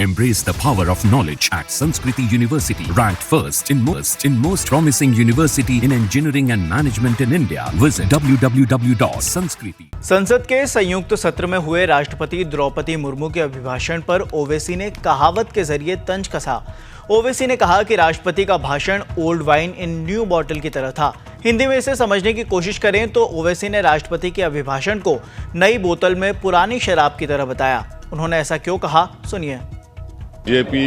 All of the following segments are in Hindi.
Embrace the power of knowledge at Sanskriti University, ranked first in most promising university in engineering and management in India. Visit www.sanskriti. संसद के संयुक्त सत्र में हुए राष्ट्रपति द्रौपदी मुर्मू के अभिभाषण पर ओवैसी ने कहावत के जरिए तंज कसा। ओवैसी ने कहा कि राष्ट्रपति का भाषण old wine in new bottle की तरह था। हिंदी में इसे समझने की कोशिश करें तो ओवैसी ने राष्ट्रपति के अभिभाषण को नई बोतल में पुरानी शराब की तरह बताया। उन्होंने ऐसा क्यों कहा, सुनिए। बीजेपी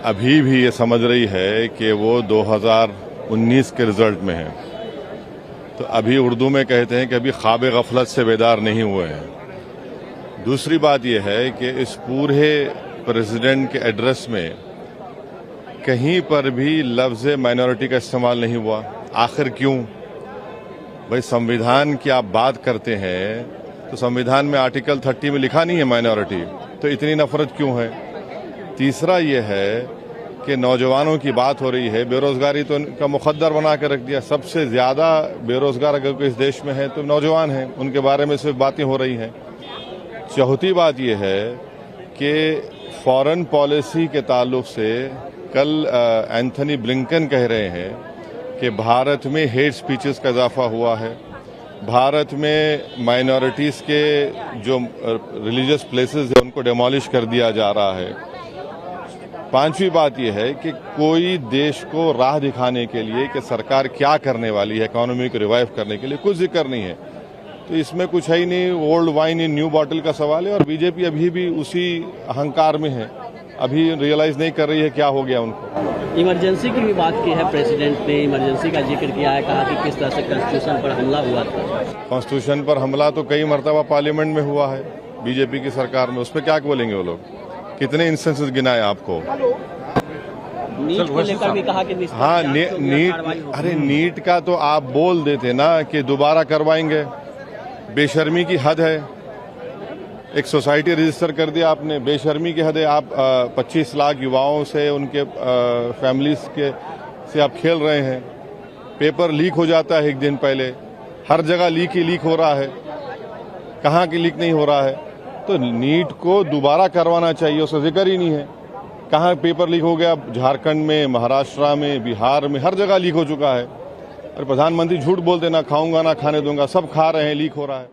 अभी भी ये समझ रही है कि वो 2019 के रिजल्ट में है, तो अभी उर्दू में कहते हैं कि अभी ख्वाब गफलत से बेदार नहीं हुए हैं। दूसरी बात यह है कि इस पूरे प्रेसिडेंट के एड्रेस में कहीं पर भी लफ्ज़ माइनॉरिटी का इस्तेमाल नहीं हुआ। आखिर क्यों? भाई, संविधान की आप बात करते हैं तो संविधान में आर्टिकल 30 में लिखा नहीं है माइनॉरिटी, तो इतनी नफरत क्यों है? तीसरा ये है कि नौजवानों की बात हो रही है, बेरोजगारी तो इनका मुकद्दर बना कर रख दिया। सबसे ज़्यादा बेरोजगार अगर कोई इस देश में है तो नौजवान हैं, उनके बारे में सिर्फ बातें हो रही हैं। चौथी बात यह है कि फॉरेन पॉलिसी के ताल्लुक से कल एंथनी ब्लिंकन कह रहे हैं कि भारत में हेट स्पीचेस का इजाफा हुआ है, भारत में माइनॉरिटीज़ के जो रिलीजियस प्लेसेस हैं उनको डेमोलिश कर दिया जा रहा है। पांचवी बात यह है कि कोई देश को राह दिखाने के लिए कि सरकार क्या करने वाली है इकोनॉमी को रिवाइव करने के लिए, कुछ जिक्र नहीं है। तो इसमें कुछ है ही नहीं, old wine in new bottle का सवाल है। और बीजेपी अभी भी उसी अहंकार में है, अभी रियलाइज नहीं कर रही है क्या हो गया उनको। इमरजेंसी की भी बात की है, प्रेसिडेंट ने इमरजेंसी का जिक्र किया है, कहा कि किस तरह से कॉन्स्टिट्यूशन पर हमला हुआ था। कॉन्स्टिट्यूशन पर हमला तो कई मरतबा पार्लियामेंट में हुआ है बीजेपी की सरकार में, उस पर क्या बोलेंगे वो लोग? कितने इंस्टेंसेस गिनाए आपको? नीट को लेकर भी कहा कि हाँ, नीट का तो आप बोल देते ना कि दोबारा करवाएंगे। बेशर्मी की हद है। एक सोसाइटी रजिस्टर कर दिया आपने, बेशर्मी की हद है। आप 25 लाख युवाओं से, उनके फैमिलीज के से आप खेल रहे हैं। पेपर लीक हो जाता है एक दिन पहले, हर जगह लीक हो रहा है, कहाँ की लीक नहीं हो रहा है? तो नीट को दोबारा करवाना चाहिए, उसका जिक्र ही नहीं है। कहाँ पेपर लीक हो गया? झारखंड में, महाराष्ट्र में, बिहार में, हर जगह लीक हो चुका है। और प्रधानमंत्री झूठ बोलते, ना खाऊंगा ना खाने दूंगा, सब खा रहे हैं, लीक हो रहा है।